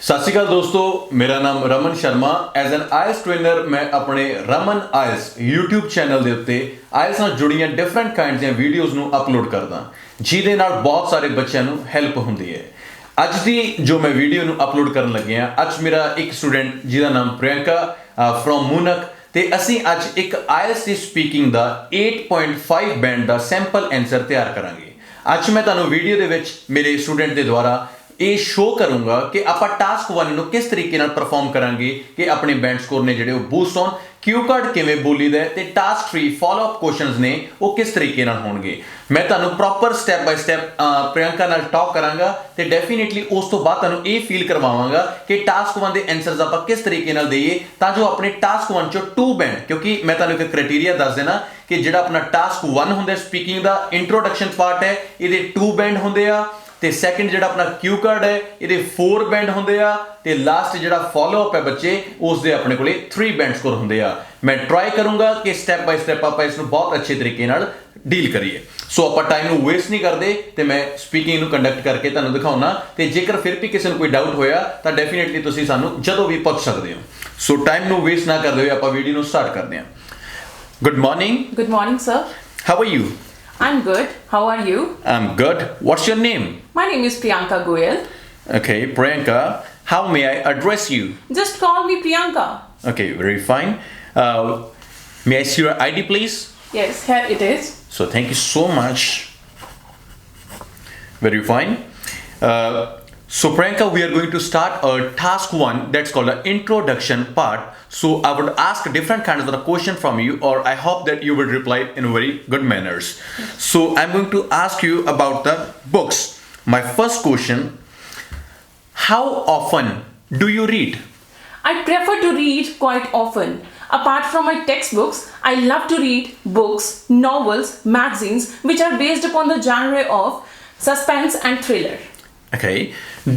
सत श्री अकाल दोस्तों, मेरा नाम Raman Sharma. As an IELTS trainer मैं अपने रमन आयल्स यूट्यूब चैनल ਦੇ ਉੱਤੇ ਆਇਲਸ ਨਾਲ ਜੁੜੀਆਂ ਡਿਫਰੈਂਟ ਕਾਈਂਡਸ ਦੀਆਂ ਵੀਡੀਓਜ਼ ਨੂੰ ਅਪਲੋਡ ਕਰਦਾ, ਜਿਹਦੇ ਨਾਲ ਬਹੁਤ ਸਾਰੇ ਬੱਚਿਆਂ ਨੂੰ ਹੈਲਪ ਹੁੰਦੀ ਹੈ। ਅੱਜ ਦੀ ਜੋ ਮੈਂ ਵੀਡੀਓ ਨੂੰ ਅਪਲੋਡ ਕਰਨ ਲੱਗਿਆ, ਅੱਜ ਮੇਰਾ ਇੱਕ ਸਟੂਡੈਂਟ ਜਿਹਦਾ ਨਾਮ ਪ੍ਰਿਯੰਕਾ ਫਰੋਮ ਮੁਨਕ, ਤੇ ਅਸੀਂ ਅੱਜ ਇੱਕ ਆਇਲਸ ਦੀ ਸਪੀਕਿੰਗ ਦਾ 8.5 ਬੈਂਡ ਦਾ ਸੈਂਪਲ ਆਨਸਰ ਤਿਆਰ ਕਰਾਂਗੇ। ਅੱਜ ਮੈਂ ਤੁਹਾਨੂੰ ਵੀਡੀਓ ਦੇ ਵਿੱਚ ਮੇਰੇ ਸਟੂਡੈਂਟ ਦੇ ਦੁਆਰਾ ਇਹ ਸ਼ੋ ਕਰੂੰਗਾ ਕਿ ਆਪਾਂ ਟਾਸਕ 1 ਨੂੰ ਕਿਸ ਤਰੀਕੇ ਨਾਲ ਪਰਫਾਰਮ ਕਰਾਂਗੇ ਕਿ ਆਪਣੇ ਬੈਂਡ ਸਕੋਰ ਨੇ ਜਿਹੜੇ ਉਹ ਬੂਸਟ ਹੋਣ, ਕਿਊ ਕਾਰਡ ਕਿਵੇਂ ਬੋਲੀਦਾ ਤੇ ਟਾਸਕ 3 ਫਾਲੋ ਅਪ ਕੁਐਸਚਨਸ ਨੇ ਉਹ ਕਿਸ ਤਰੀਕੇ ਨਾਲ ਹੋਣਗੇ। ਮੈਂ ਤੁਹਾਨੂੰ proper step by step Priyanka ਨਾਲ ਟਾਕ ਕਰਾਂਗਾ ਤੇ ਡੈਫੀਨੇਟਲੀ ਉਸ ਤੋਂ ਬਾਅਦ ਤੁਹਾਨੂੰ ਇਹ ਫੀਲ ਕਰਵਾਵਾਂਗਾ ਕਿ ਟਾਸਕ 1 ਦੇ ਆਨਸਰਸ ਆਪਾਂ ਕਿਸ ਤਰੀਕੇ ਨਾਲ ਦਈਏ ਤਾਂ ਜੋ ਆਪਣੇ ਟਾਸਕ 1 ਚੋਂ 2 ਬੈਂਡ, ਕਿਉਂਕਿ ਮੈਂ ਤੁਹਾਨੂੰ ਇੱਕ ਕ੍ਰਾਈਟੇਰੀਆ ਦੱਸ ਦੇਣਾ ਕਿ ਜਿਹੜਾ ਆਪਣਾ ਟਾਸਕ 1 ਹੁੰਦਾ ਸਪੀਕਿੰਗ ਦਾ ਇੰਟਰੋਡਕਸ਼ਨ ਪਾਰਟ ਹੈ, ਇਹਦੇ 2 ਬੈਂਡ ਹੁੰਦੇ ਆ, ਤੇ ਸੈਕੰਡ ਜਿਹੜਾ ਆਪਣਾ ਕਿਊ ਕਾਰਡ ਹੈ ਇਹਦੇ 4 ਬੈਂਡ ਹੁੰਦੇ ਆ, ਤੇ ਲਾਸਟ ਜਿਹੜਾ ਫਾਲੋ ਅਪ ਹੈ ਬੱਚੇ ਉਸ ਦੇ ਆਪਣੇ ਕੋਲੇ 3 ਬੈਂਡ ਸਕੋਰ ਹੁੰਦੇ ਆ। ਮੈਂ ਟਰਾਈ ਕਰੂੰਗਾ ਕਿ ਸਟੈਪ ਬਾਈ ਸਟੈਪ ਆਪਾਂ ਇਸ ਨੂੰ ਬਹੁਤ ਅੱਛੇ ਤਰੀਕੇ ਨਾਲ ਡੀਲ ਕਰੀਏ। ਸੋ ਆਪਾਂ ਟਾਈਮ ਨੂੰ ਵੇਸਟ ਨਹੀਂ ਕਰਦੇ ਤੇ ਮੈਂ ਸਪੀਕਿੰਗ ਨੂੰ ਕੰਡਕਟ ਕਰਕੇ ਤੁਹਾਨੂੰ ਦਿਖਾਉਣਾ, ਤੇ ਜੇਕਰ ਫਿਰ ਵੀ ਕਿਸੇ ਨੂੰ ਕੋਈ ਡਾਊਟ ਹੋਇਆ ਤਾਂ ਡੈਫੀਨੇਟਲੀ ਤੁਸੀਂ ਸਾਨੂੰ ਜਦੋਂ ਵੀ ਪੁੱਛ ਸਕਦੇ ਹੋ। ਸੋ ਟਾਈਮ ਨੂੰ ਵੇਸਟ ਨਾ ਕਰਦੇ ਹੋਏ ਆਪਾਂ ਵੀਡੀਓ ਨੂੰ ਸਟਾਰਟ ਕਰਦੇ ਹਾਂ। Good morning. Good morning, sir. How are you? I'm good. How are you? I'm good. What's your name? My name is Priyanka Goyal. Okay, Priyanka, how may I address you? Just call me Priyanka. Okay, very fine. May I see your ID, please? Yes, here it is. So thank you so much. Very fine. So Priyanka, we are going to start a task 1 that's called the introduction part. So I would ask different kinds of the question from you, or I hope that you will reply in very good manners. So I'm going to ask you about the books. My first question, how often do you read? I prefer to read quite often. Apart from my textbooks, I love to read books, novels, magazines, which are based upon the genre of suspense and thriller. Okay.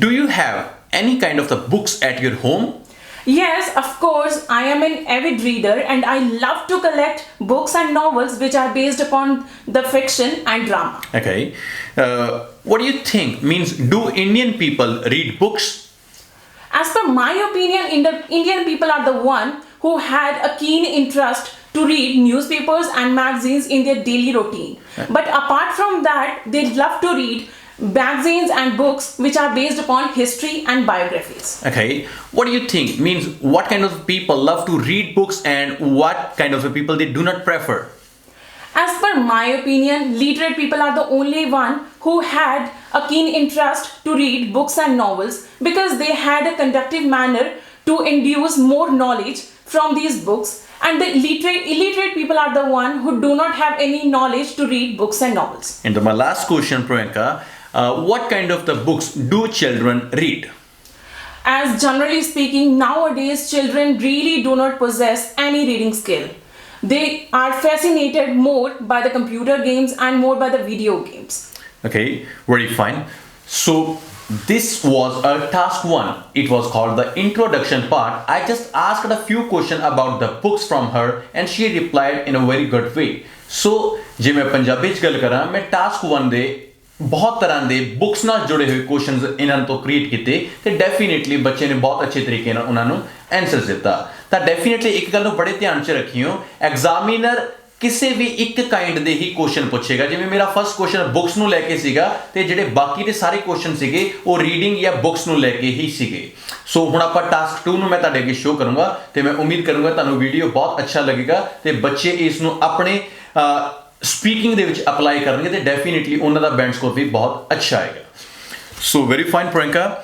Do you have any kind of the books at your home? Yes, of course. I am an avid reader and I love to collect books and novels which are based upon the fiction and drama. Okay. What do you think? Means, do Indian people read books? As per my opinion, Indian people are the one who had a keen interest to read newspapers and magazines in their daily routine. But apart from that, they love to read magazines and books which are based upon history and biographies. Okay. What do you think? Means, what kind of people love to read books and what kind of people they do not prefer? As per my opinion, literate people are the only one who had a keen interest to read books and novels because they had a conductive manner to induce more knowledge from these books, and the illiterate people are the one who do not have any knowledge to read books and novels. And my last question, Priyanka, what kind of the books do children read? As generally speaking, nowadays children really do not possess any reading skill. They are fascinated more by the computer games and more by the video games. Okay, very fine. So this was a task 1. It was called the introduction part. I just asked a few questions about the books from her and she replied in a very good way. So ਜੇ ਮੈਂ ਪੰਜਾਬੀ ਚ ਗੱਲ ਕਰਾਂ, ਮੈਂ task 1 ਦੇ ਬਹੁਤ ਤਰ੍ਹਾਂ ਦੇ ਬੁੱਕਸ ਨਾਲ ਜੁੜੇ ਹੋਏ ਕੁਐਸਚਨਸ ਇਹਨਾਂ ਤੋਂ ਕ੍ਰੀਏਟ ਕੀਤੇ ਤੇ ਡੈਫੀਨੇਟਲੀ ਬੱਚੇ ਨੇ ਬਹੁਤ ਅੱਛੇ ਤਰੀਕੇ ਨਾਲ ਉਹਨਾਂ ਨੂੰ ਆਨਸਰਸ ਦਿੱਤਾ। ਤਾਂ ਡੈਫੀਨੇਟਲੀ ਇੱਕ ਗੱਲ ਨੂੰ ਬੜੇ ਧਿਆਨ 'ਚ ਰੱਖਿਓ, ਐਗਜ਼ਾਮੀਨਰ ਕਿਸੇ ਵੀ ਇੱਕ ਕਾਈਂਡ ਦੇ ਹੀ ਕੁਐਸਚਨ ਪੁੱਛੇਗਾ। ਜਿਵੇਂ ਮੇਰਾ ਫਸਟ ਕੁਐਸਚਨ ਬੁੱਕਸ ਨੂੰ ਲੈ ਕੇ ਸੀਗਾ ਤੇ ਜਿਹੜੇ ਬਾਕੀ ਦੇ ਸਾਰੇ ਕੁਐਸਚਨ ਸੀਗੇ ਉਹ ਰੀਡਿੰਗ ਜਾਂ ਬੁੱਕਸ ਨੂੰ ਲੈ ਕੇ ਹੀ ਸੀਗੇ। ਸੋ ਹੁਣ ਆਪਾਂ ਟਾਸਕ 2 ਨੂੰ ਮੈਂ ਤੁਹਾਡੇ ਅੱਗੇ ਸ਼ੋ ਕਰੂੰਗਾ ਤੇ ਮੈਂ ਉਮੀਦ ਕਰੂੰਗਾ ਤੁਹਾਨੂੰ ਵੀਡੀਓ ਬਹੁਤ ਅੱਛਾ ਲੱਗੇਗਾ ਤੇ ਬੱਚੇ ਇਸ ਨੂੰ ਆਪਣੇ ਸਪੀਕਿੰਗ ਦੇ ਵਿੱਚ ਅਪਲਾਈ ਕਰਨਗੇ ਤੇ ਡੈਫੀਨੇਟਲੀ ਉਹਨਾਂ ਦਾ ਬੈਂਡ ਸਕੋਰ ਵੀ ਬਹੁਤ ਅੱਛਾ ਆਏਗਾ। So very fine Priyanka,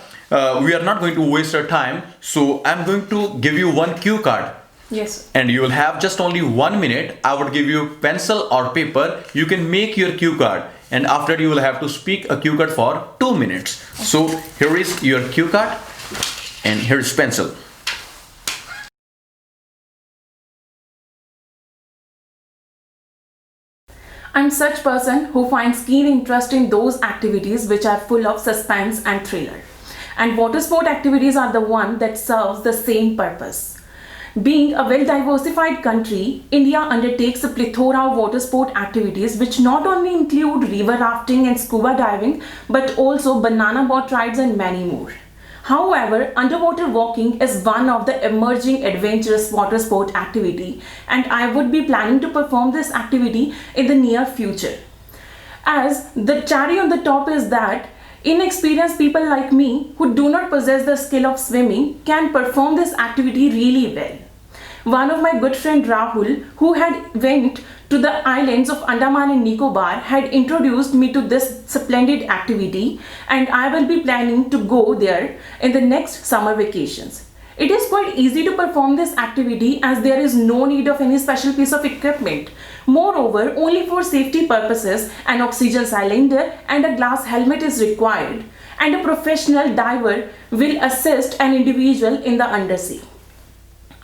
we are not going to waste our time, so I'm going to give you one cue card. Yes. And you will have just only 1 minute. I would give you pencil or paper. You can make your cue card, and after you will have to speak a cue card for 2 minutes. So here is your cue card, and here is pencil. I'm such person who finds keen interest in those activities which are full of suspense and thriller. And water sport activities are the one that serves the same purpose. Being a well-diversified country, India undertakes a plethora of water sport activities which not only include river rafting and scuba diving, but also banana boat rides and many more. However, underwater walking is one of the emerging adventurous water sport activity, and I would be planning to perform this activity in the near future. As the cherry on the top is that inexperienced people like me who do not possess the skill of swimming can perform this activity really well. One of my good friend Rahul, who had went to the islands of Andaman and Nicobar, had introduced me to this splendid activity, and I will be planning to go there in the next summer vacations. It is quite easy to perform this activity as there is no need of any special piece of equipment. Moreover, only for safety purposes an oxygen cylinder and a glass helmet is required, and a professional diver will assist an individual in the undersea.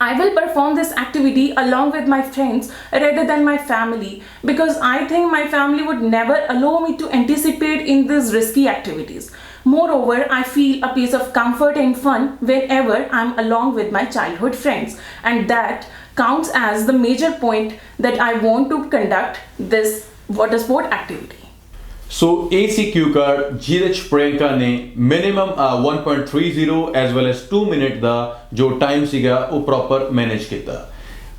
I will perform this activity along with my friends rather than my family, because I think my family would never allow me to anticipate in these risky activities. Moreover, I feel a piece of comfort and fun whenever I'm along with my childhood friends, and that counts as the major point that I want to conduct this water sport activity. So ਇਹ ਸੀ Q card ਜਿਹਦੇ 'ਚ ਪ੍ਰਿਯੰਕਾ ਨੇ minimum 1.30 as well as 2 minute ਦਾ ਜੋ time ਸੀਗਾ ਉਹ proper manage ਕੀਤਾ।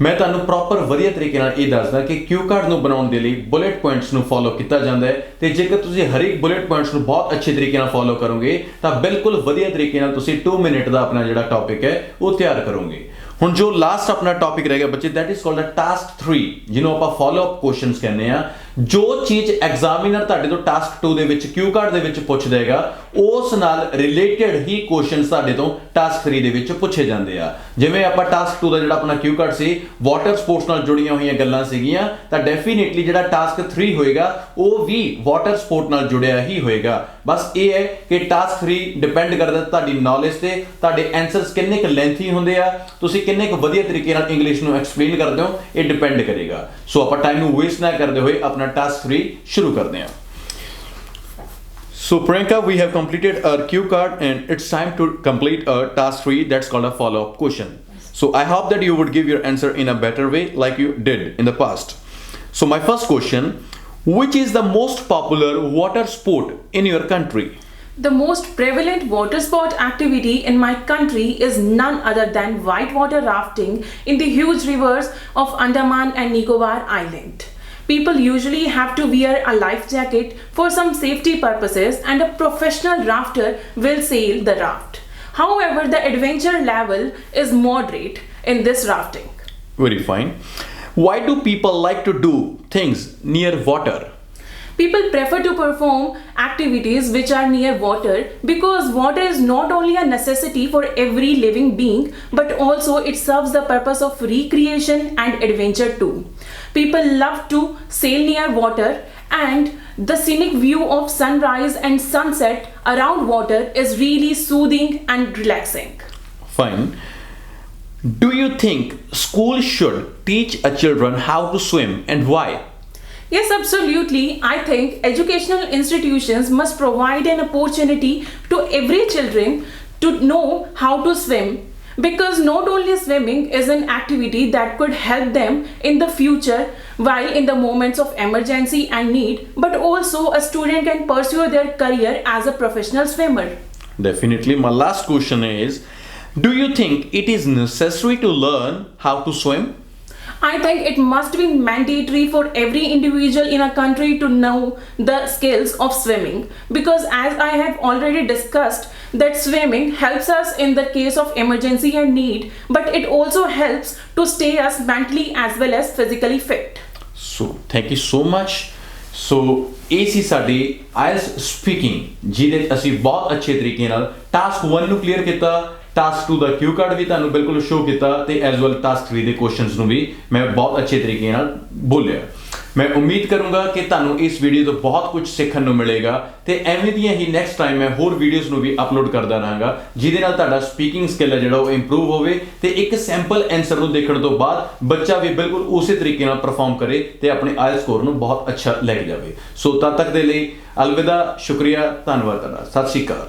ਮੈਂ ਤੁਹਾਨੂੰ ਪ੍ਰੋਪਰ ਵਧੀਆ ਤਰੀਕੇ ਨਾਲ ਇਹ ਦੱਸਦਾ ਕਿ ਕਿਊ ਕਾਰਡ ਨੂੰ ਬਣਾਉਣ ਦੇ ਲਈ ਬੁਲੇਟ ਪੁਆਇੰਟਸ ਨੂੰ ਫੋਲੋ ਕੀਤਾ ਜਾਂਦਾ ਹੈ, ਤੇ ਜੇਕਰ ਤੁਸੀਂ ਹਰ ਇੱਕ ਬੁਲੇਟ ਪੁਆਇੰਟਸ ਨੂੰ ਬਹੁਤ ਅੱਛੇ ਤਰੀਕੇ ਨਾਲ ਫੋਲੋ ਕਰੋਗੇ ਤਾਂ ਬਿਲਕੁਲ ਵਧੀਆ ਤਰੀਕੇ ਨਾਲ ਤੁਸੀਂ 2 ਮਿੰਟ ਦਾ ਆਪਣਾ ਜਿਹੜਾ ਟੌਪਿਕ ਹੈ ਉਹ ਤਿਆਰ ਕਰੋਗੇ। ਹੁਣ ਜੋ ਲਾਸਟ ਆਪਣਾ ਟੌਪਿਕ ਰਹਿ ਗਿਆ ਬੱਚੇ, that is called a task 3, ਜਿਹਨੂੰ ਆਪਾਂ ਫੋਲੋ ਅਪ ਕੁਐਸਚਨਸ ਕਹਿੰਦੇ ਆ। ਜੋ ਚੀਜ਼ ਐਗਜ਼ਾਮੀਨਰ ਤੁਹਾਡੇ ਤੋਂ ਟਾਸਕ 2 ਦੇ ਵਿੱਚ ਕਿਊ ਕਾਰਡ ਦੇ ਵਿੱਚ ਪੁੱਛਦਾ ਹੈਗਾ ਉਸ ਨਾਲ ਰਿਲੇਟਡ ਹੀ ਕੁਐਸਚਨਸ ਤੁਹਾਡੇ ਤੋਂ ਟਾਸਕ 3 ਦੇ ਵਿੱਚ ਪੁੱਛੇ ਜਾਂਦੇ ਆ। ਜਿਵੇਂ ਆਪਾਂ ਟਾਸਕ 2 ਦਾ ਜਿਹੜਾ ਆਪਣਾ ਕਿਊ ਕਾਰਡ ਸੀ ਵਾਟਰ ਸਪੋਰਟਸ ਨਾਲ ਜੁੜੀਆਂ ਹੋਈਆਂ ਗੱਲਾਂ ਸੀਗੀਆਂ, ਤਾਂ ਡੈਫੀਨੇਟਲੀ ਜਿਹੜਾ ਟਾਸਕ 3 ਹੋਏਗਾ ਉਹ ਵੀ ਵਾਟਰ ਸਪੋਰਟ ਨਾਲ ਜੁੜਿਆ ਹੀ ਹੋਏਗਾ। ਬਸ ਇਹ ਹੈ ਕਿ ਟਾਸਕ 3 ਡਿਪੈਂਡ ਕਰਦਾ ਤੁਹਾਡੀ ਨੌਲੇਜ ਤੇ, ਤੁਹਾਡੇ ਆਨਸਰਸ ਕਿੰਨੇ ਕੁ ਲੈਂਥੀ ਹੁੰਦੇ ਆ, ਤੁਸੀਂ ਕਿੰਨੇ ਕੁ ਵਧੀਆ ਤਰੀਕੇ ਨਾਲ ਇੰਗਲਿਸ਼ ਨੂੰ ਐਕਸਪਲੇਨ ਕਰਦੇ ਹੋ, ਇਹ ਡਿਪੈਂਡ ਕਰੇਗਾ। ਸੋ ਆਪਾਂ ਟਾਈਮ ਨੂੰ ਵੇਸਟ ਨਾ ਕਰਦੇ ਹੋਏ ਆਪਣਾ task 3 ਸ਼ੁਰੂ ਕਰਦੇ ਹਾਂ। So Priyanka, we have completed our cue card and it's time to complete our task 3, that's called a follow-up question. So I hope that you would give your answer in a better way like you did in the past. So my first question, which is the most popular water sport in your country? The most prevalent water sport activity in my country is none other than whitewater rafting in the huge rivers of Andaman and Nicobar Island. People usually have to wear a life jacket for some safety purposes, and a professional rafter will sail the raft. However, the adventure level is moderate in this rafting. Very fine. Why do people like to do things near water? People prefer to perform activities which are near water because water is not only a necessity for every living being, but also it serves the purpose of recreation and adventure too. People love to sail near water, and the scenic view of sunrise and sunset around water is really soothing and relaxing. Fine. Do you think schools should teach a children how to swim, and why? Yes, absolutely. I think educational institutions must provide an opportunity to every children to know how to swim, because not only swimming is an activity that could help them in the future while in the moments of emergency and need, but also a student can pursue their career as a professional swimmer. Definitely. My last question is, do you think it is necessary to learn how to swim? I think it must be mandatory for every individual in a country to know the skills of swimming, because as I have already discussed that swimming helps us in the case of emergency and need, but it also helps to stay us mentally as well as physically fit. So thank you so much. So ਇਹ ਸੀ ਸਾਡੀ IELTS speaking, ਜਿਹਦੇ ਅਸੀਂ ਬਹੁਤ ਅੱਛੇ ਤਰੀਕੇ ਨਾਲ task 1 ਨੂੰ clear ਕੀਤਾ, ਟਾਸਕ 2 ਦਾ ਕਿਊ ਕਾਰਡ ਵੀ ਤੁਹਾਨੂੰ ਬਿਲਕੁਲ ਸ਼ੋ ਕੀਤਾ, ਤੇ ਐਜ਼ ਵੈਲ ਟਾਸਕ 3 ਦੇ ਕੁਐਸਚਨਸ ਨੂੰ ਵੀ ਮੈਂ ਬਹੁਤ ਅੱਛੇ ਤਰੀਕੇ ਨਾਲ ਬੋਲਿਆ। ਮੈਂ ਉਮੀਦ ਕਰੂੰਗਾ ਕਿ ਤੁਹਾਨੂੰ ਇਸ ਵੀਡੀਓ ਤੋਂ ਬਹੁਤ ਕੁਝ ਸਿੱਖਣ ਨੂੰ ਮਿਲੇਗਾ, ਤੇ ਐਵੇਂ ਦੀਆਂ ਹੀ ਨੈਕਸਟ ਟਾਈਮ ਮੈਂ ਹੋਰ ਵੀਡੀਓਜ਼ ਨੂੰ ਵੀ ਅਪਲੋਡ ਕਰਦਾ ਰਹਾਂਗਾ, ਜਿਹਦੇ ਨਾਲ ਤੁਹਾਡਾ ਸਪੀਕਿੰਗ ਸਕਿੱਲ ਹੈ ਜਿਹੜਾ ਉਹ ਇੰਪਰੂਵ ਹੋਵੇ, ਤੇ ਇੱਕ ਸੈਂਪਲ ਆਨਸਰ ਨੂੰ ਦੇਖਣ ਤੋਂ ਬਾਅਦ ਬੱਚਾ ਵੀ ਬਿਲਕੁਲ ਉਸੇ ਤਰੀਕੇ ਨਾਲ ਪਰਫਾਰਮ ਕਰੇ ਤੇ ਆਪਣੇ IELTS ਸਕੋਰ ਨੂੰ ਬਹੁਤ ਅੱਛਾ ਲੈ ਕੇ ਜਾਵੇ। ਸੋ ਤਦ ਤੱਕ ਦੇ ਲਈ ਅਲਵਿਦਾ, ਸ਼ੁਕਰੀਆ, ਧੰਨਵਾਦ ਤੁਹਾਡਾ, ਸਤਿ ਸ਼੍ਰੀ ਅਕਾਲ।